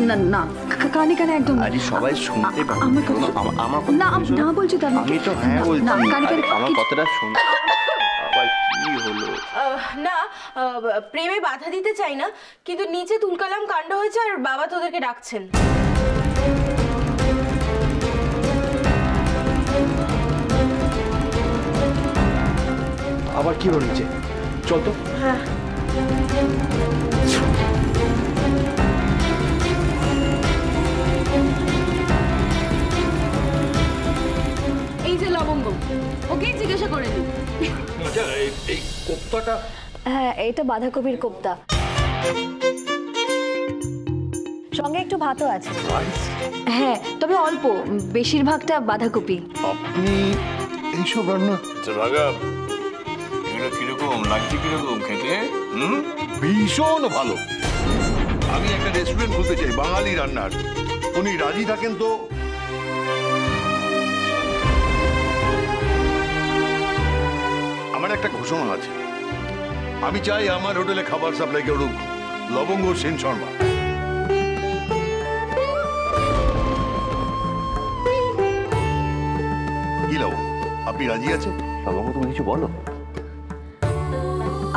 না না, কানে কানে একদম। আরে সবাই শুনতে পাবে। আমার কথা না না বলছি তার আমি তো হ্যাঁ বলছি। না কানে কানে আমার কথাটা শুন। আবার কি হলো? না, প্রেমে বাধা দিতে চাই না, কিন্তু নিচে তুলকালাম কাণ্ড হয়েছে আর বাবা তোদেরকে ডাকছেন। আবার কি হলো নিচে? চল তো। হ্যাঁ, এই যে লবঙ্গ, ওকেই জিজ্ঞাসা করে নি। এই কোপ্তাটা? হ্যাঁ, এটা বাঁধাকপির কোপ্তা, সঙ্গে একটু ভাতও আছে। হ্যাঁ, তবে অল্প, বেশিরভাগটা বাঁধাকপি। আপনি এইসব রান্না কিরকম লাগছে? কিরকম খেতে? ভীষণ ভালো। আমি একটা রেস্টুরেন্ট খুলতে চাই বাঙালি রান্নার। উনি রাজি থাকেন তো? আমার একটা ঘোষণা আছে, আমি চাই আমার হোটেলে খাবার সাপ্লাই করুক লবঙ্গ সেন শর্মা। কি লবঙ্গ, আপনি রাজি আছেন? লবঙ্গ তুমি কিছু বলো।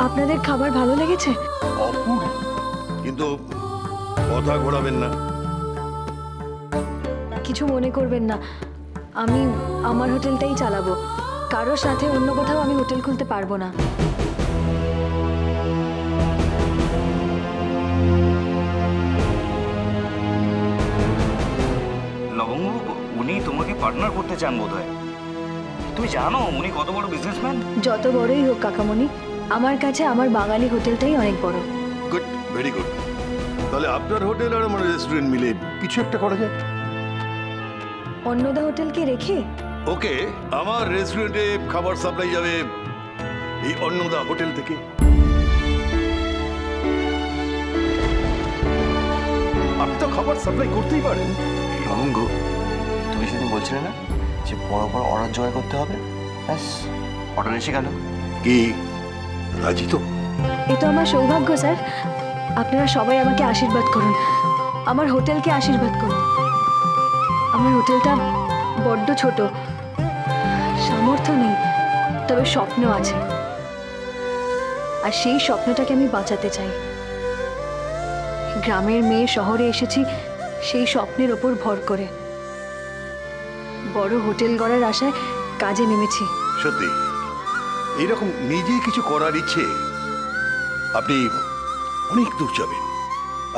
আপনাদের খাবার ভালো লেগেছে? অপূর্ব, কিন্তু কথা ঘোরাবেন না। কিছু মনে করবেন না, আমি আমার হোটেলটাই চালাবো, কারোর সাথে অন্য কোথাও আমি হোটেল খুলতে পারবো না। লবঙ্গ, উনি তোমাকে পার্টনার করতে চান বোধহয়। তুমি জানো উনি কত বড় বিজনেসম্যান? যত বড়ই হোক কাকামণি, আমার কাছে আমার বাঙালি হোটেলটাই অনেক বড়। Good, very good. তাহলে আপনার হোটেল আর আমার রেস্টুরেন্ট মিলে কিছু একটা করা যায়। অন্নদা হোটেলকে রেখে? ওকে, আমার রেস্টুরেন্টে খাবার সাপ্লাই যাবে এই অন্নদা হোটেল থেকে। আপনি তো খাবার সাপ্লাই করতেই পারেন। লবঙ্গ, তুমি সেদিন বলছিলে না যে বড় বড় অর্ডার জোগাড় করতে হবে? ব্যাস, অর্ডার এসে গেল। কি রাজি তো? এ তো আমার সৌভাগ্য স্যার। আপনারা সবাই আমাকে আশীর্বাদ করুন, আমার হোটেলকে আশীর্বাদ করুন। আমার হোটেলটা বড্ড ছোট, সামর্থ্য নেই, তবে স্বপ্ন আছে, আর সেই স্বপ্নটাকে আমি বাঁচাতে চাই। গ্রামের মেয়ে শহরে এসেছি সেই স্বপ্নের ওপর ভর করে। বড় হোটেল গড়ার আশায় কাজে নেমেছি। সত্যি এইরকম নিজে কিছু করার ইচ্ছে, আপনি অনেক দূর যাবেন।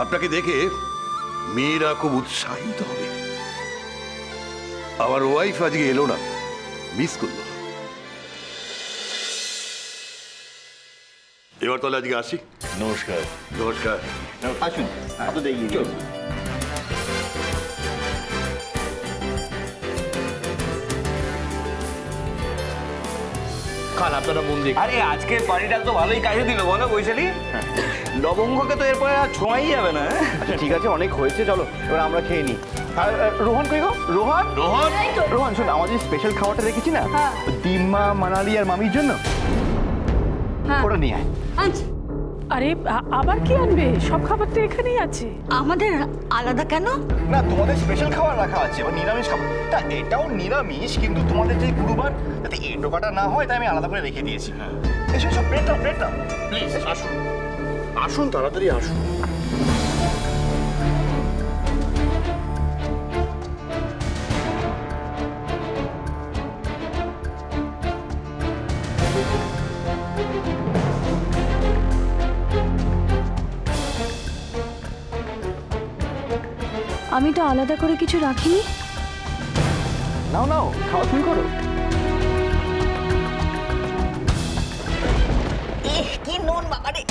আপনাকে দেখে মেয়েরা খুব উৎসাহিত হবে। আমার ওয়াইফ আজকে এলো না, মিস করলো। এবার তাহলে আজকে আসি। নমস্কার। নমস্কার। আসুন, আপনাদের এগিয়ে দিন। খান আপনারা মন দিয়ে। আরে আজকে পার্টিটা তো ভালোই কাজে দিল, বলো বৈশালী? লবঙ্গকে তো এরপরে আর ছোঁয়াই যাবে না। আচ্ছা ঠিক আছে, অনেক হয়েছে, চলো এবার আমরা খেয়ে নিই। আর রোহন কই গো? রোহন, রোহন শোন, আমাদের স্পেশাল খাবারটা রেখেছি না, দিম্মা, মানালি আর মামির জন্য, ওটা নিয়ে আয়। আরে আবার কি আনবে? সব খাবার তো এখানেই আছে। আমাদের আলাদা কেন? না, তোমাদের স্পেশাল খাবার রাখা আছে, এবার নিরামিষ খাবার। তা এটাও নিরামিষ, কিন্তু তোমাদের যে গুরুবার যাতে এই টোকাটা না হয় তাই আমি আলাদা করে রেখে দিয়েছি। হ্যাঁ, এসো এসো, প্লেটটা প্লেটটা প্লিজ আসুন, আসুন তাড়াতাড়ি আসুন। আমি তো আলাদা করে কিছু রাখিনি। নাও নাও, খাওয়া শুরু করো। কি নুন বাবারে!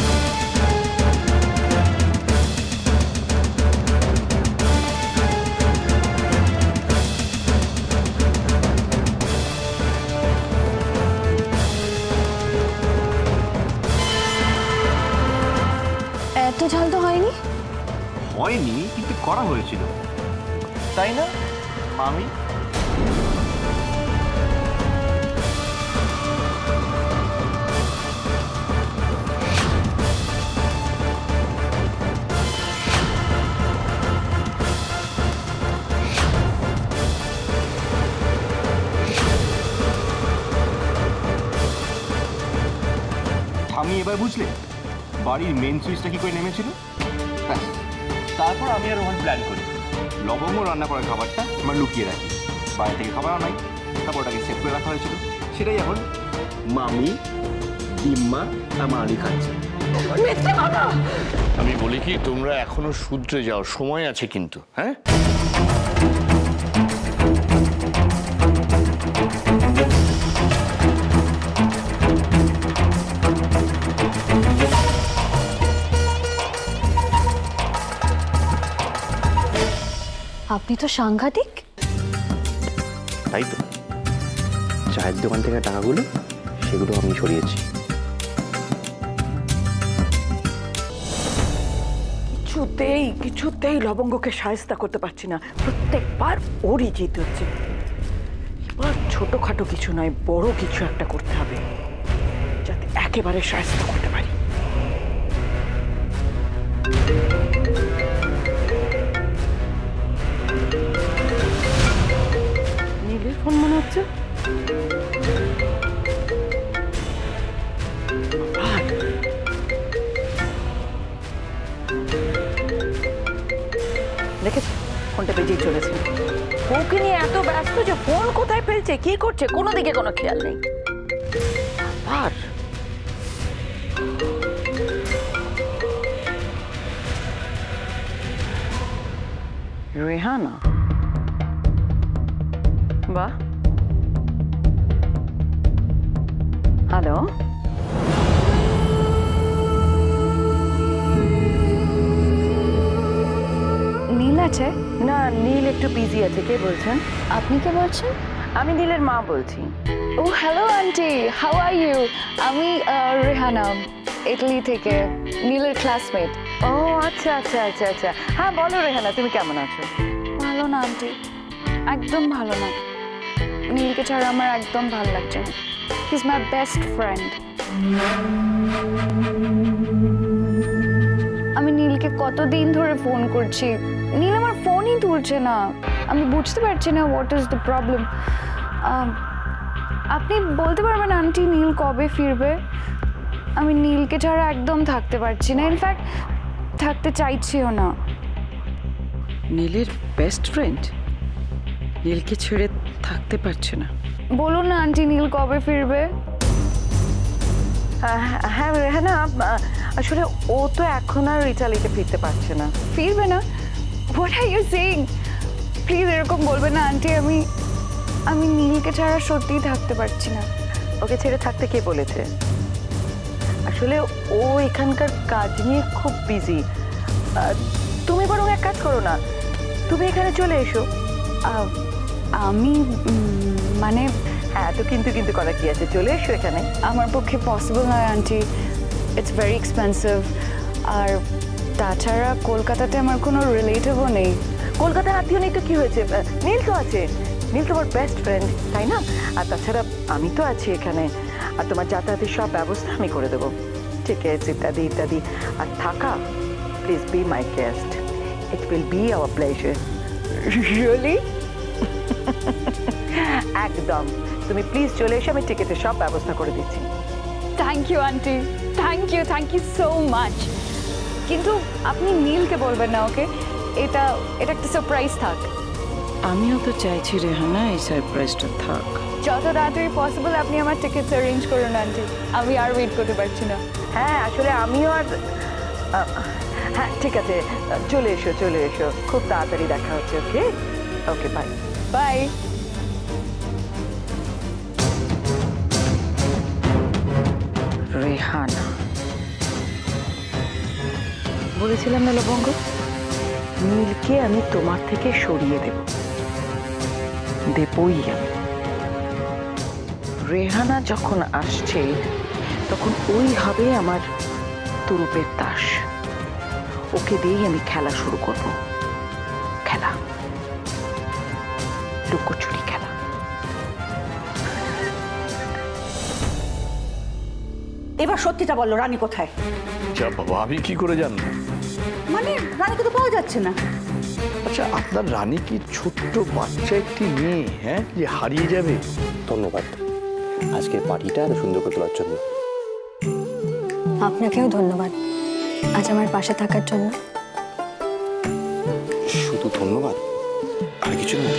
এত ঝাল তো হয়নি। হয়নি, কিন্তু করা হয়েছিল, তাই না মামি? তুমি এবার বুঝলে বাড়ির মেন সুইচটা কি করে নেমেছিল? ব্যাস, তারপর আমি আর রোহন প্ল্যান করি লবঙ্গ রান্না করা খাবারটা আমরা লুকিয়ে রাখি, বাইরে থেকে খাবার আনাই, তারপর ওটাকে সেট করে রাখা হয়েছিল। সেটাই এখন মামি, ডিম্মা আর মালি খাচ্ছে। আমি বলি কি, তোমরা এখনো শুধরে যাও, সময় আছে কিন্তু। হ্যাঁ, আপনি তো সাংঘাতিক। তাই তো, চায়ের দোকান থেকে টাকাগুলো সেগুলো আমি সরিয়েছি। কিছুতেই লবঙ্গকে সায়স্তা করতে পারছি না। প্রত্যেকবার ওরই জিত হচ্ছে। এবার ছোটখাটো কিছু নয়, বড় কিছু একটা করতে হবে যাতে একেবারে সায়স্তা করতে পারি। নীলের ফোন মনে হচ্ছে। দেখেছি ফোনটা বেজেই চলেছে। ওকে নিয়ে এত ব্যস্ত যে ফোন কোথায় ফেলছে, কি করছে, কোনো দিকে কোনো খেয়াল নেই। আর রেহানা, বাহ, হ্যালো, নীল আছে? না নীল একটু বিজি আছে। কে বলছেন? আপনি কে বলছেন? আমি নীলের মা বলছি। ও hello aunty, how are you? আমি রেহানা, ইটালি থেকে, নীলের ক্লাসমেট। ও আচ্ছা আচ্ছা আচ্ছা আচ্ছা, হ্যাঁ বলো রেহানা, তুমি কেমন আছো? ভালো না আন্টি, একদম ভালো না। নীলকে ছাড়া আমার একদম ভালো লাগছে না। He is my best friend. আমি নীলকে কতদিন ধরে ফোন করছি, নীল আমার ফোনই তুলছে না। আমি বুঝতে পারছি না হোয়াট ইজ দ্য প্রবলেম। আপনি বলতে পারবেন আন্টি নীল কবে ফিরবে? আমি নীলকে ছাড়া একদম থাকতে পারছি না, ইনফ্যাক্ট থাকতে চাইছিও না। নীলের বেস্ট ফ্রেন্ড নীলকে ছেড়ে থাকতে পারছে না? বলুন না আন্টি নীল কবে ফিরবে? হ্যাঁ রেহানা, আসলে ও তো এখন আর ইটালিতে ফিরতে পারছে না। ফিরবে না? What are you saying? Please এরকম বলবেন না আন্টি। আমি নীলকে ছাড়া সত্যিই থাকতে পারছি না। ওকে ছেড়ে থাকতে কে বলেছে? আসলে ও এখানকার কাজ নিয়ে খুব বিজি। তুমি বরং এক কাজ করো না, তুমি এখানে চলে এসো। আমি মানে হ্যাঁ, তো কিন্তু করা কি আছে, চলে এসো এখানে। আমার পক্ষে পসিবল নয় আন্টি, ইটস ভেরি এক্সপেন্সিভ। আর তাছাড়া কলকাতাতে আমার কোনো রিলেটিভও নেই। কলকাতার আত্মীয় নেই তো কি হয়েছে, নীল তো আছে। নীল তোমার বেস্ট ফ্রেন্ড, তাই না? আর তাছাড়া আমি তো আছি এখানে, আর তোমার যাতায়াতের সব ব্যবস্থা আমি করে দেবো, টিকেটস ইত্যাদি ইত্যাদি। আর থাকা, please be my guest, it will be our pleasure. Really? একদম, তুমি প্লিজ চলে এসো, আমি টিকেটের সব ব্যবস্থা করে দিচ্ছি। Thank you aunty, thank you so much. কিন্তু আপনি নীলকে বলবেন না, ওকে? এটা একটা সারপ্রাইজ থাক। আমিও তো চাইছি রেহানা এই সারপ্রাইজটা থাক। যত তাড়াতাড়ি পসিবল আপনি আমার টিকিটস অ্যারেঞ্জ করুন আন্টি, আমি আর ওয়েট করতে পারছি না। হ্যাঁ আসলে আমিও আর হ্যাঁ ঠিক আছে, চলে এসো, খুব তাড়াতাড়ি দেখা হচ্ছে। ওকে ওকে, বাই বাই। রেহানা, বলেছিলাম না লবঙ্গ, নীলকে আমি তোমার থেকে সরিয়ে দেবই আমি। রেহানা যখন আসছে তখন ওই হবে আমার তুরুপের তাস। ওকে দিয়েই আমি খেলা শুরু করব। খেলা, লুকোচুরি খেলা। এবার সত্যিটা বললো, রানী কোথায়? যা বাবা, আমি কি করে জানবো? মানে রানীকে তো পাওয়া যাচ্ছে না। আচ্ছা, আপনার রানী কি ছোট্ট বাচ্চা একটি মেয়ে, হ্যাঁ, যে হারিয়ে যাবে? ধন্যবাদ আজকের পার্টিটা এত সুন্দর করে তোলার জন্য। আপনাকেও ধন্যবাদ আজ আমার পাশে থাকার জন্য। শুধু ধন্যবাদ, আর কিছু না।